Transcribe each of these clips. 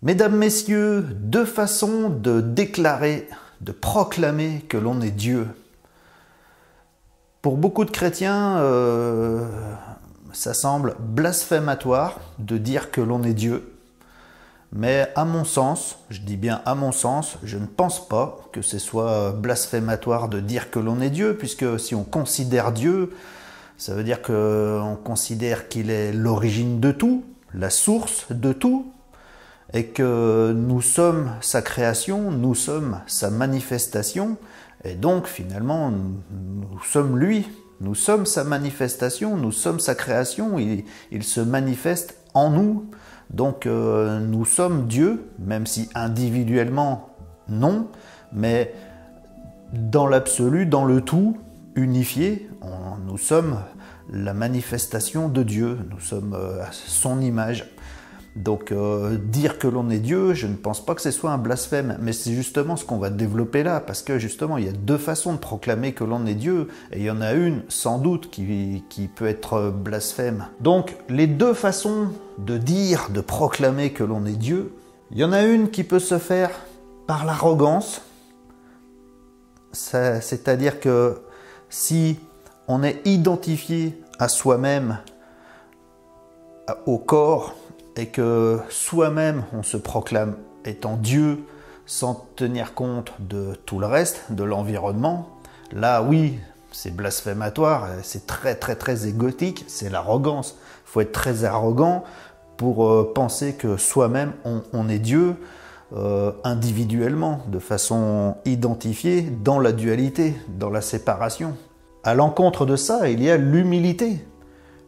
Mesdames, Messieurs, deux façons de déclarer, de proclamer que l'on est Dieu. Pour beaucoup de chrétiens, ça semble blasphématoire de dire que l'on est Dieu. Mais à mon sens, je dis bien à mon sens, je ne pense pas que ce soit blasphématoire de dire que l'on est Dieu, puisque si on considère Dieu, ça veut dire qu'on considère qu'il est l'origine de tout, la source de tout, et que nous sommes sa création, nous sommes sa manifestation, et donc finalement nous sommes lui, nous sommes sa manifestation, nous sommes sa création, il se manifeste en nous, donc nous sommes Dieu, même si individuellement non, mais dans l'absolu, dans le tout, unifié, nous sommes la manifestation de Dieu, nous sommes à son image. Donc dire que l'on est Dieu, je ne pense pas que ce soit un blasphème, mais c'est justement ce qu'on va développer là, parce que justement il y a deux façons de proclamer que l'on est Dieu, et il y en a une sans doute qui peut être blasphème. Donc les deux façons de dire, de proclamer que l'on est Dieu, il y en a une qui peut se faire par l'arrogance, c'est-à-dire que si on est identifié à soi-même, au corps, et que soi-même on se proclame étant Dieu sans tenir compte de tout le reste, de l'environnement, là oui, c'est blasphématoire, c'est très égotique, c'est l'arrogance. Il faut être très arrogant pour penser que soi-même on est Dieu individuellement, de façon identifiée dans la dualité, dans la séparation. À l'encontre de ça, il y a l'humilité.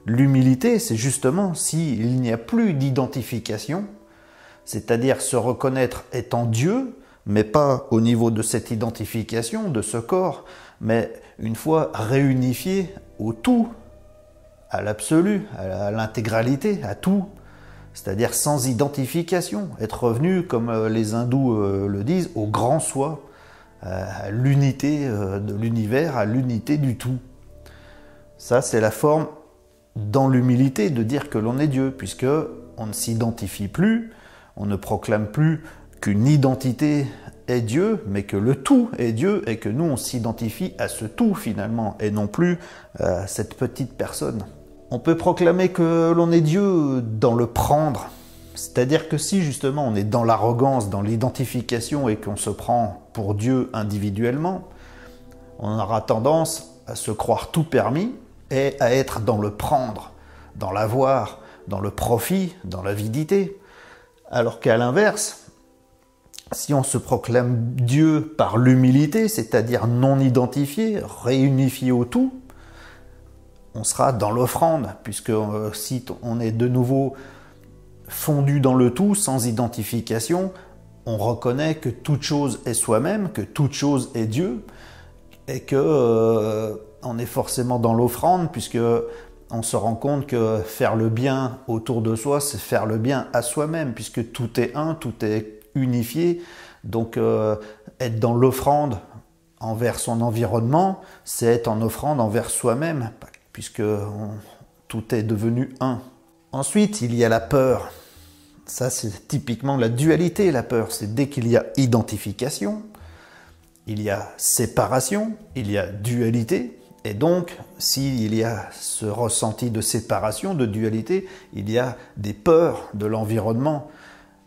L'humilité, c'est justement s'il n'y a plus d'identification, c'est-à-dire se reconnaître étant Dieu, mais pas au niveau de cette identification, de ce corps, mais une fois réunifié au tout, à l'absolu, à l'intégralité, à tout, c'est-à-dire sans identification, être revenu, comme les hindous le disent, au grand soi, à l'unité de l'univers, à l'unité du tout. Ça, c'est la forme dans l'humilité de dire que l'on est Dieu, puisque on ne s'identifie plus, on ne proclame plus qu'une identité est Dieu, mais que le tout est Dieu, et que nous on s'identifie à ce tout finalement, et non plus à cette petite personne. On peut proclamer que l'on est Dieu dans le prendre, c'est-à-dire que si justement on est dans l'arrogance, dans l'identification, et qu'on se prend pour Dieu individuellement, on aura tendance à se croire tout permis, et à être dans le prendre, dans l'avoir, dans le profit, dans l'avidité. Alors qu'à l'inverse, si on se proclame Dieu par l'humilité, c'est-à-dire non identifié, réunifié au tout, on sera dans l'offrande, puisque si on est de nouveau fondu dans le tout, sans identification, on reconnaît que toute chose est soi-même, que toute chose est Dieu, et que on est forcément dans l'offrande, puisque on se rend compte que faire le bien autour de soi, c'est faire le bien à soi-même, puisque tout est un, tout est unifié. Donc être dans l'offrande envers son environnement, c'est être en offrande envers soi-même, puisque tout est devenu un. Ensuite, il y a la peur. Ça, c'est typiquement la dualité, la peur. C'est dès qu'il y a identification, il y a séparation, il y a dualité. Et donc, s'il y a ce ressenti de séparation, de dualité, il y a des peurs de l'environnement.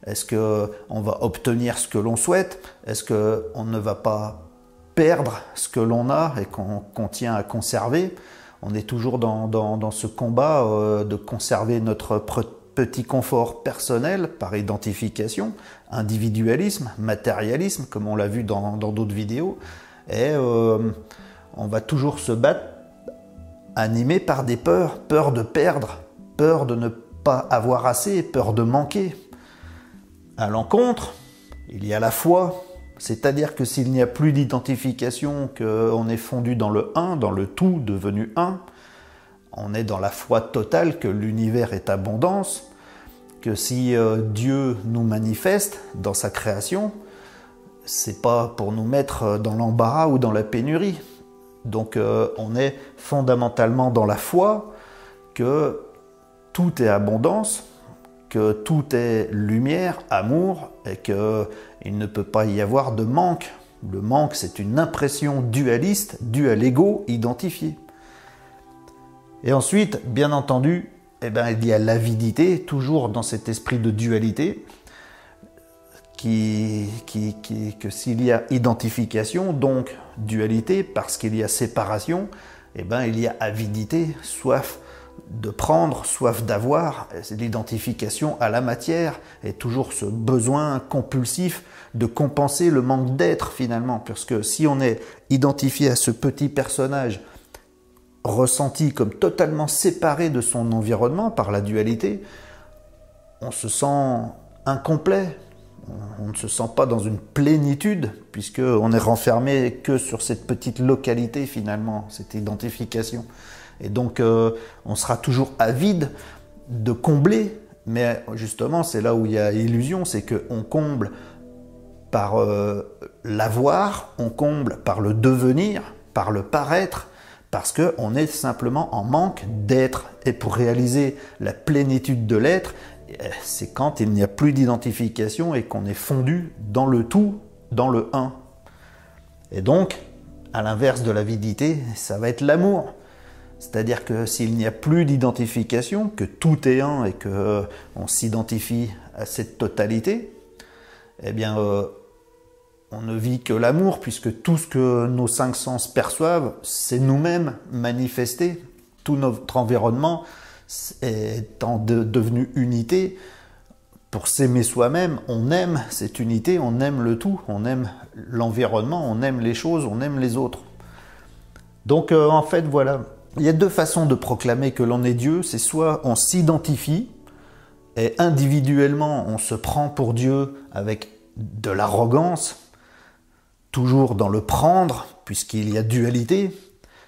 Est-ce qu'on va obtenir ce que l'on souhaite? Est-ce qu'on ne va pas perdre ce que l'on a et qu'on tient à conserver? On est toujours dans ce combat de conserver notre petit confort personnel par identification, individualisme, matérialisme, comme on l'a vu dans d'autres vidéos. Et on va toujours se battre animé par des peurs, peur de perdre, peur de ne pas avoir assez, peur de manquer. À l'encontre, il y a la foi, c'est-à-dire que s'il n'y a plus d'identification, qu'on est fondu dans le un, dans le tout devenu un, on est dans la foi totale que l'univers est abondance, que si Dieu nous manifeste dans sa création, c'est pas pour nous mettre dans l'embarras ou dans la pénurie. Donc on est fondamentalement dans la foi que tout est abondance, que tout est lumière, amour, et qu'il ne peut pas y avoir de manque. Le manque, c'est une impression dualiste due à l'ego identifié. Et ensuite, bien entendu, il y a l'avidité, toujours dans cet esprit de dualité, que s'il y a identification, donc dualité, parce qu'il y a séparation, il y a avidité, soif de prendre, soif d'avoir, l'identification à la matière, et toujours ce besoin compulsif de compenser le manque d'être finalement, parce que si on est identifié à ce petit personnage, ressenti comme totalement séparé de son environnement par la dualité, on se sent incomplet, on ne se sent pas dans une plénitude, puisqu'on est renfermé que sur cette petite localité finalement, cette identification. Et donc on sera toujours avide de combler, mais justement c'est là où il y a illusion, c'est qu'on comble par l'avoir, on comble par le devenir, par le paraître, parce qu'on est simplement en manque d'être. Et pour réaliser la plénitude de l'être, c'est quand il n'y a plus d'identification et qu'on est fondu dans le tout, dans le un. Et donc, à l'inverse de l'avidité, ça va être l'amour. C'est-à-dire que s'il n'y a plus d'identification, que tout est un et qu'on s'identifie à cette totalité, on ne vit que l'amour, puisque tout ce que nos cinq sens perçoivent, c'est nous-mêmes manifestés. Tout notre environnement étant devenu unité, pour s'aimer soi-même, on aime cette unité, on aime le tout, on aime l'environnement, on aime les choses, on aime les autres. Donc en fait, voilà, il y a deux façons de proclamer que l'on est Dieu. C'est soit on s'identifie, et individuellement on se prend pour Dieu avec de l'arrogance, toujours dans le prendre, puisqu'il y a dualité,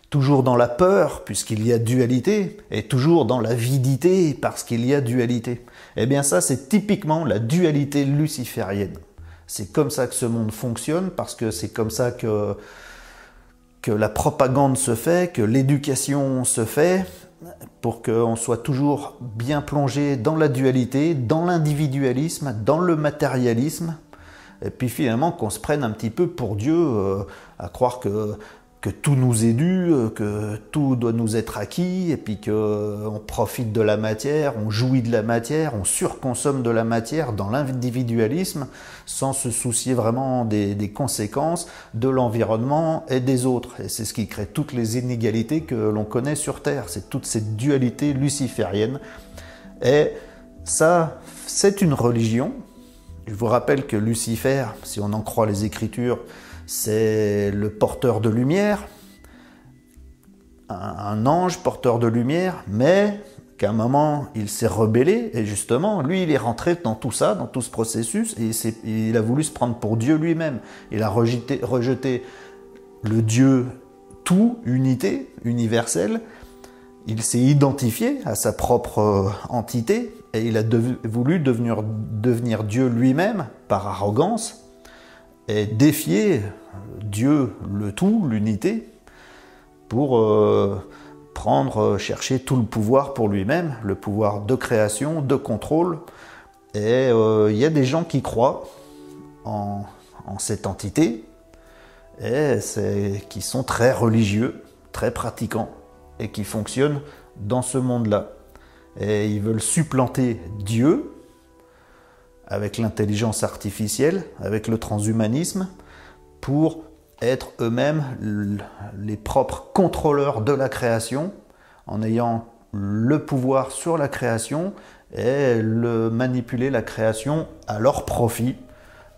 toujours dans la peur, puisqu'il y a dualité, et toujours dans l'avidité, parce qu'il y a dualité. Eh bien ça, c'est typiquement la dualité luciférienne. C'est comme ça que ce monde fonctionne, parce que c'est comme ça que la propagande se fait, que l'éducation se fait, pour qu'on soit toujours bien plongé dans la dualité, dans l'individualisme, dans le matérialisme, et puis finalement qu'on se prenne un petit peu pour Dieu, à croire que tout nous est dû, que tout doit nous être acquis, et puis qu'on profite de la matière, on jouit de la matière, on surconsomme de la matière dans l'individualisme, sans se soucier vraiment des conséquences de l'environnement et des autres. Et c'est ce qui crée toutes les inégalités que l'on connaît sur Terre, c'est toute cette dualité luciférienne. Et ça, c'est une religion. Je vous rappelle que Lucifer, si on en croit les Écritures, c'est le porteur de lumière, un ange porteur de lumière, mais qu'à un moment, il s'est rebellé, et justement, lui, il est rentré dans tout ça, dans tout ce processus, et il a voulu se prendre pour Dieu lui-même. Il a rejeté le Dieu tout, unité, universel. Il s'est identifié à sa propre entité, et il a voulu devenir Dieu lui-même par arrogance, et défier Dieu le tout, l'unité, pour chercher tout le pouvoir pour lui-même, le pouvoir de création, de contrôle. Et il y a des gens qui croient en cette entité, et qui sont très religieux, très pratiquants, et qui fonctionnent dans ce monde-là. Et ils veulent supplanter Dieu avec l'intelligence artificielle, avec le transhumanisme, pour être eux-mêmes les propres contrôleurs de la création, en ayant le pouvoir sur la création et manipuler la création à leur profit,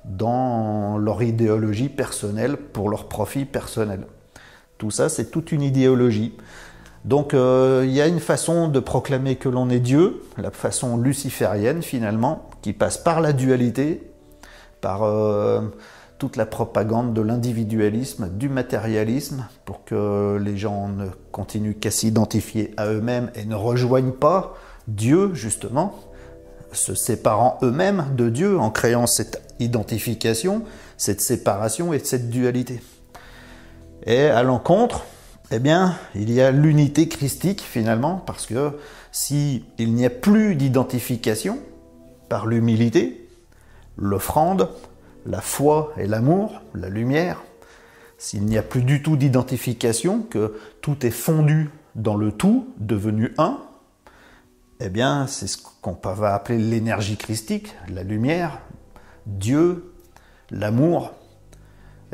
dans leur idéologie personnelle, pour leur profit personnel. Tout ça, c'est toute une idéologie. Donc il y a une façon de proclamer que l'on est Dieu, la façon luciférienne finalement, qui passe par la dualité, par toute la propagande de l'individualisme, du matérialisme, pour que les gens ne continuent qu'à s'identifier à eux-mêmes et ne rejoignent pas Dieu, justement, se séparant eux-mêmes de Dieu en créant cette identification, cette séparation et cette dualité. Et à l'encontre, eh bien, il y a l'unité christique finalement, parce que s'il n'y a plus d'identification, par l'humilité, l'offrande, la foi et l'amour, la lumière. S'il n'y a plus du tout d'identification, que tout est fondu dans le tout, devenu un, eh bien, c'est ce qu'on va appeler l'énergie christique, la lumière, Dieu, l'amour.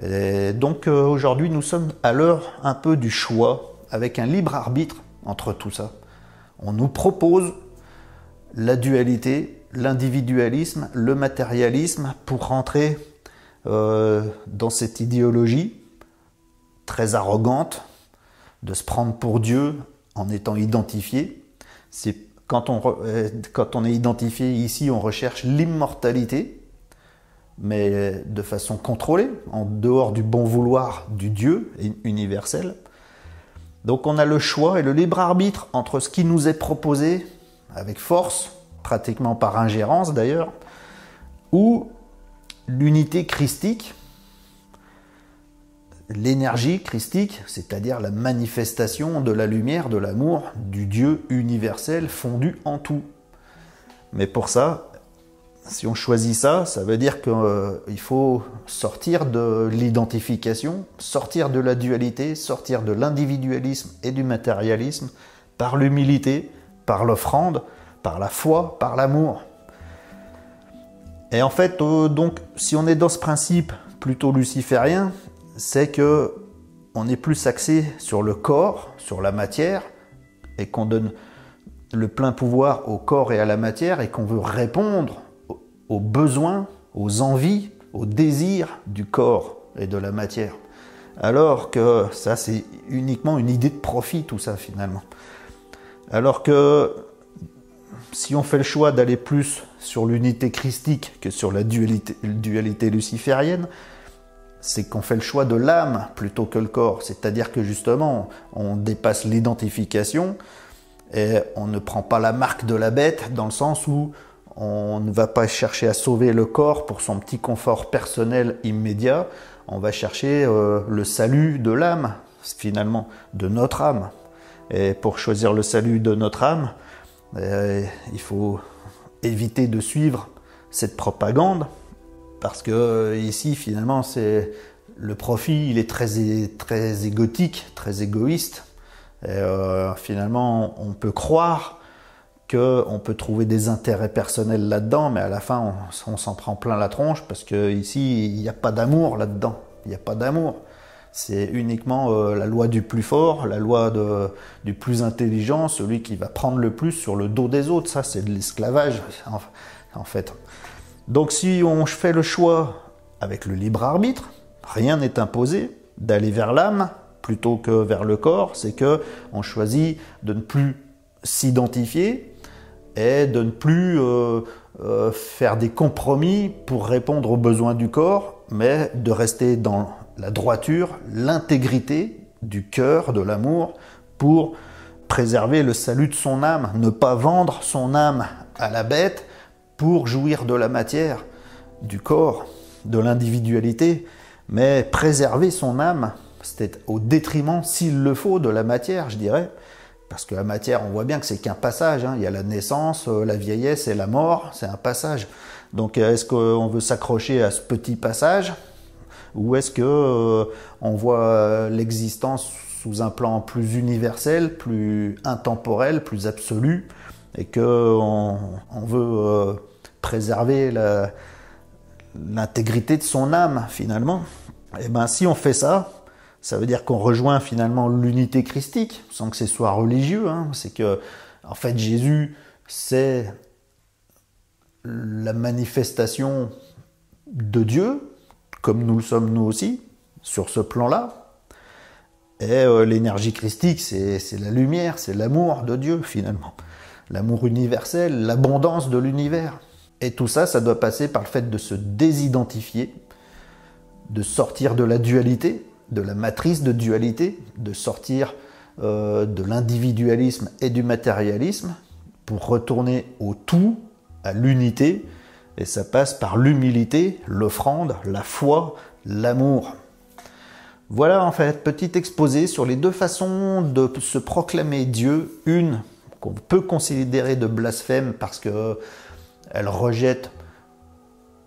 Et donc aujourd'hui, nous sommes à l'heure un peu du choix, avec un libre arbitre entre tout ça. On nous propose la dualité, l'individualisme, le matérialisme pour rentrer dans cette idéologie très arrogante de se prendre pour Dieu en étant identifié. Quand on est identifié ici, on recherche l'immortalité, mais de façon contrôlée, en dehors du bon vouloir du Dieu universel. Donc on a le choix et le libre arbitre entre ce qui nous est proposé avec force, pratiquement par ingérence d'ailleurs, ou l'unité christique, l'énergie christique, c'est-à-dire la manifestation de la lumière, de l'amour, du Dieu universel fondu en tout. Mais pour ça, si on choisit ça, ça veut dire qu'il faut sortir de l'identification, sortir de la dualité, sortir de l'individualisme et du matérialisme par l'humilité, par l'offrande, par la foi, par l'amour. Et en fait, donc, si on est dans ce principe plutôt luciférien, c'est que on est plus axé sur le corps, sur la matière, et qu'on donne le plein pouvoir au corps et à la matière, et qu'on veut répondre aux besoins, aux envies, aux désirs du corps et de la matière. Alors que ça, c'est uniquement une idée de profit, tout ça, finalement. Alors que si on fait le choix d'aller plus sur l'unité christique que sur la dualité luciférienne, c'est qu'on fait le choix de l'âme plutôt que le corps. C'est-à-dire que justement, on dépasse l'identification et on ne prend pas la marque de la bête dans le sens où on ne va pas chercher à sauver le corps pour son petit confort personnel immédiat. On va chercher le salut de l'âme, finalement, de notre âme. Et pour choisir le salut de notre âme, il faut éviter de suivre cette propagande. Parce que ici, finalement, c'est le profit, il est très égotique, très égoïste. Et finalement, on peut croire qu'on peut trouver des intérêts personnels là-dedans, mais à la fin, on s'en prend plein la tronche parce qu'ici, il n'y a pas d'amour là-dedans. Il n'y a pas d'amour. C'est uniquement la loi du plus fort, la loi du plus intelligent, celui qui va prendre le plus sur le dos des autres. Ça, c'est de l'esclavage, en fait. Donc si on fait le choix avec le libre arbitre, rien n'est imposé, d'aller vers l'âme plutôt que vers le corps, c'est qu'on choisit de ne plus s'identifier et de ne plus faire des compromis pour répondre aux besoins du corps, mais de rester dans la droiture, l'intégrité du cœur, de l'amour, pour préserver le salut de son âme, ne pas vendre son âme à la bête, pour jouir de la matière, du corps, de l'individualité, mais préserver son âme, c'était au détriment, s'il le faut, de la matière, je dirais. Parce que la matière, on voit bien que c'est qu'un passage. Hein. Il y a la naissance, la vieillesse et la mort, c'est un passage. Donc est-ce qu'on veut s'accrocher à ce petit passage ou est-ce qu'on voit l'existence sous un plan plus universel, plus intemporel, plus absolu et qu'on veut préserver l'intégrité de son âme, finalement. Et bien, si on fait ça, ça veut dire qu'on rejoint finalement l'unité christique, sans que ce soit religieux. Hein. C'est que, en fait, Jésus, c'est la manifestation de Dieu, comme nous le sommes nous aussi, sur ce plan-là. Et l'énergie christique, c'est la lumière, c'est l'amour de Dieu, finalement. L'amour universel, l'abondance de l'univers. Et tout ça, ça doit passer par le fait de se désidentifier, de sortir de la dualité, de la matrice de dualité, de sortir de l'individualisme et du matérialisme pour retourner au tout, à l'unité. Et ça passe par l'humilité, l'offrande, la foi, l'amour. Voilà en fait, petit exposé sur les deux façons de se proclamer Dieu. Une qu'on peut considérer de blasphème parce que elle rejette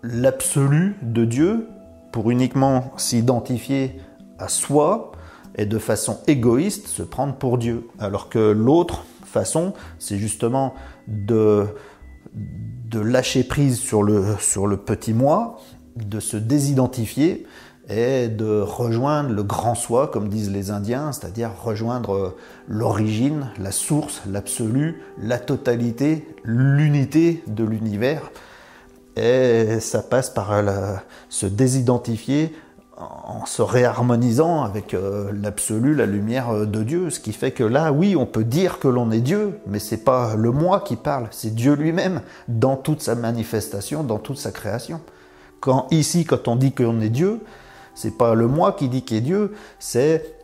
l'absolu de Dieu pour uniquement s'identifier à soi et de façon égoïste se prendre pour Dieu. Alors que l'autre façon, c'est justement de lâcher prise sur le petit moi, de se désidentifier et de rejoindre le grand soi, comme disent les Indiens, c'est-à-dire rejoindre l'origine, la source, l'absolu, la totalité, l'unité de l'univers. Et ça passe par se désidentifier en se réharmonisant avec l'absolu, la lumière de Dieu. Ce qui fait que là, oui, on peut dire que l'on est Dieu, mais c'est pas le moi qui parle, c'est Dieu lui-même dans toute sa manifestation, dans toute sa création. Quand on dit qu'on est Dieu, c'est pas le moi qui dit qu'il est Dieu, c'est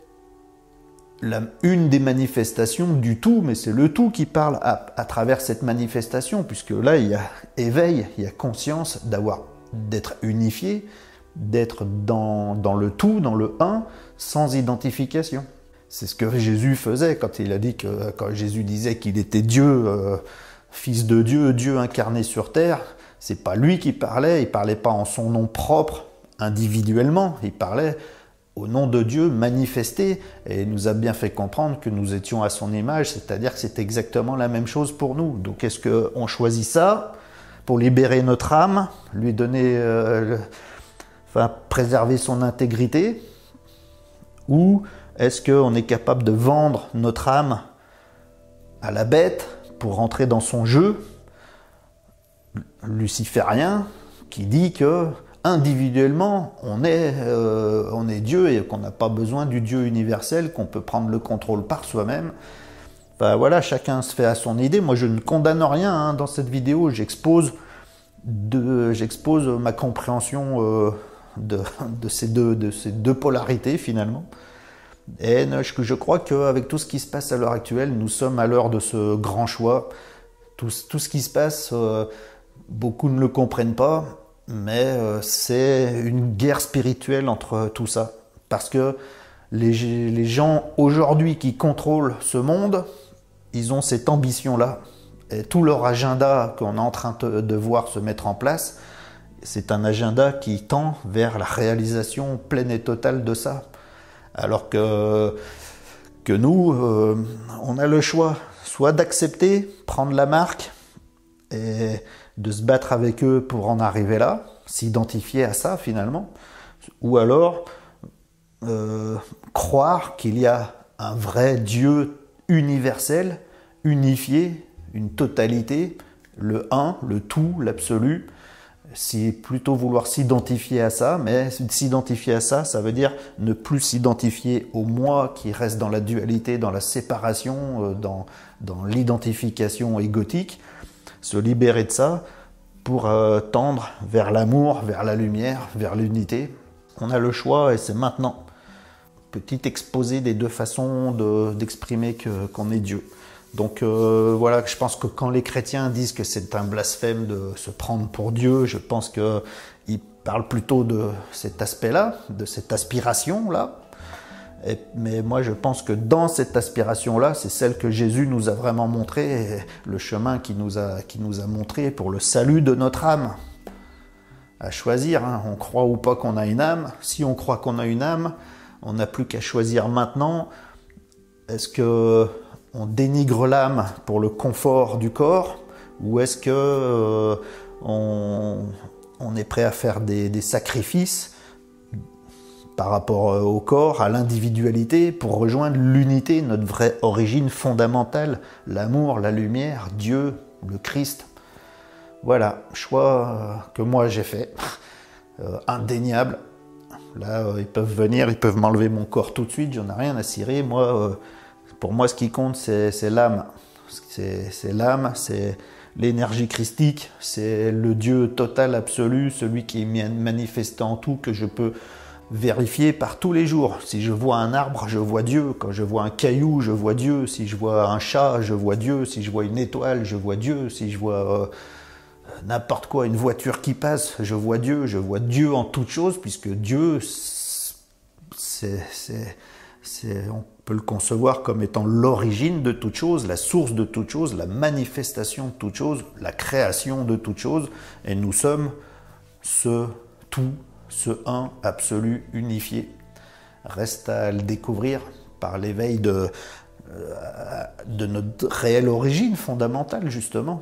une des manifestations du tout, mais c'est le tout qui parle à travers cette manifestation, puisque là, il y a éveil, il y a conscience d'être unifié, d'être dans le tout, dans le un, sans identification. C'est ce que Jésus faisait quand Jésus disait qu'il était Dieu, fils de Dieu, Dieu incarné sur terre. C'est pas lui qui parlait, il parlait pas en son nom propre, individuellement, il parlait au nom de Dieu manifesté, et il nous a bien fait comprendre que nous étions à son image, c'est-à-dire que c'est exactement la même chose pour nous. Donc est-ce qu'on choisit ça pour libérer notre âme, lui donner, préserver son intégrité, ou est-ce qu'on est capable de vendre notre âme à la bête pour rentrer dans son jeu luciférien qui dit que individuellement, on est Dieu et qu'on n'a pas besoin du Dieu universel, qu'on peut prendre le contrôle par soi-même. Enfin, voilà, chacun se fait à son idée. Moi, je ne condamne rien dans cette vidéo. J'expose ma compréhension de ces deux polarités, finalement. Et je crois qu'avec tout ce qui se passe à l'heure actuelle, nous sommes à l'heure de ce grand choix. Tout ce qui se passe, beaucoup ne le comprennent pas. Mais c'est une guerre spirituelle entre tout ça. Parce que les gens aujourd'hui qui contrôlent ce monde, ils ont cette ambition-là. Et tout leur agenda qu'on est en train de voir se mettre en place, c'est un agenda qui tend vers la réalisation pleine et totale de ça. Alors que nous, on a le choix, soit d'accepter, prendre la marque, et de se battre avec eux pour en arriver là, s'identifier à ça finalement, ou alors croire qu'il y a un vrai Dieu universel, unifié, une totalité, le un, le tout, l'absolu. C'est plutôt vouloir s'identifier à ça, mais s'identifier à ça, ça veut dire ne plus s'identifier au moi qui reste dans la dualité, dans la séparation, dans l'identification égotique, se libérer de ça pour tendre vers l'amour, vers la lumière, vers l'unité. On a le choix et c'est maintenant. Petit exposé des deux façons d'exprimer qu'on est Dieu. Donc voilà, je pense que quand les chrétiens disent que c'est un blasphème de se prendre pour Dieu, je pense qu'ils parlent plutôt de cet aspect-là, de cette aspiration-là. Mais moi, je pense que dans cette aspiration-là, c'est celle que Jésus nous a vraiment montrée, le chemin qu'il nous a montré pour le salut de notre âme. À choisir, hein. On croit ou pas qu'on a une âme. Si on croit qu'on a une âme, on n'a plus qu'à choisir maintenant. Est-ce qu'on dénigre l'âme pour le confort du corps, ou est-ce qu'on est prêt à faire des sacrifices par rapport au corps, à l'individualité, pour rejoindre l'unité, notre vraie origine fondamentale, l'amour, la lumière, Dieu, le Christ. Voilà, choix que moi j'ai fait, indéniable. Là, ils peuvent venir, ils peuvent m'enlever mon corps tout de suite, j'en ai rien à cirer. Moi, pour moi, ce qui compte, c'est l'âme. C'est l'âme, c'est l'énergie christique, c'est le Dieu total, absolu, celui qui est manifesté en tout, que je peux vérifier par tous les jours. Si je vois un arbre, je vois Dieu. Quand je vois un caillou, je vois Dieu. Si je vois un chat, je vois Dieu. Si je vois une étoile, je vois Dieu. Si je vois n'importe quoi, une voiture qui passe, je vois Dieu. Je vois Dieu en toutes choses, puisque Dieu, peut le concevoir comme étant l'origine de toute chose, la source de toute chose, la manifestation de toute chose, la création de toute chose. Et nous sommes ce tout, ce un absolu unifié. Reste à le découvrir par l'éveil de notre réelle origine fondamentale, justement.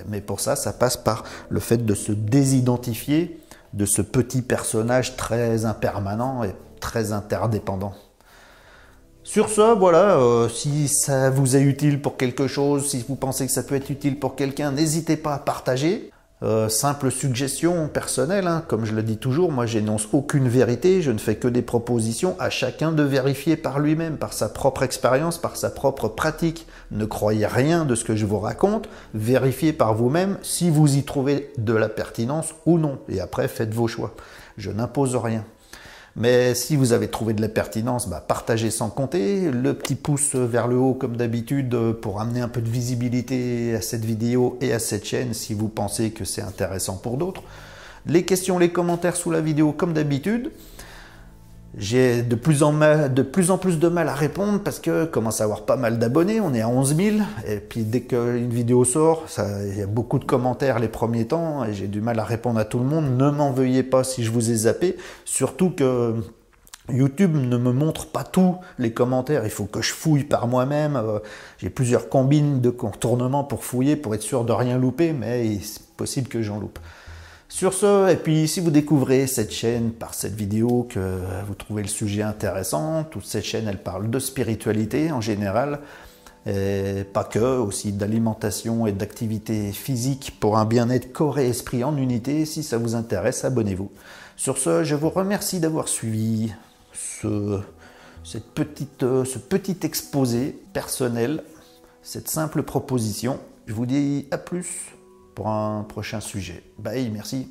Mais pour ça, ça passe par le fait de se désidentifier de ce petit personnage très impermanent et très interdépendant. Sur ce, voilà, si ça vous est utile pour quelque chose, si vous pensez que ça peut être utile pour quelqu'un, n'hésitez pas à partager. Simple suggestion personnelle, hein, comme je le dis toujours, moi j'énonce aucune vérité, je ne fais que des propositions, à chacun de vérifier par lui-même, par sa propre expérience, par sa propre pratique. Ne croyez rien de ce que je vous raconte, vérifiez par vous-même si vous y trouvez de la pertinence ou non, et après faites vos choix. Je n'impose rien. Mais si vous avez trouvé de la pertinence, partagez sans compter. Le petit pouce vers le haut comme d'habitude pour amener un peu de visibilité à cette vidéo et à cette chaîne si vous pensez que c'est intéressant pour d'autres. Les questions, les commentaires sous la vidéo comme d'habitude. J'ai de plus en plus de mal à répondre parce que je commence à avoir pas mal d'abonnés, on est à 11 000, et puis dès qu'une vidéo sort, il y a beaucoup de commentaires les premiers temps, et j'ai du mal à répondre à tout le monde. Ne m'en veuillez pas si je vous ai zappé, surtout que YouTube ne me montre pas tous les commentaires, il faut que je fouille par moi-même, j'ai plusieurs combines de contournements pour fouiller, pour être sûr de rien louper, mais c'est possible que j'en loupe. Sur ce, et puis si vous découvrez cette chaîne par cette vidéo, que vous trouvez le sujet intéressant, toute cette chaîne elle parle de spiritualité en général, et pas que, aussi d'alimentation et d'activité physique pour un bien-être corps et esprit en unité. Si ça vous intéresse, abonnez-vous. Sur ce, je vous remercie d'avoir suivi ce petit exposé personnel, cette simple proposition. Je vous dis à plus pour un prochain sujet. Bye, merci.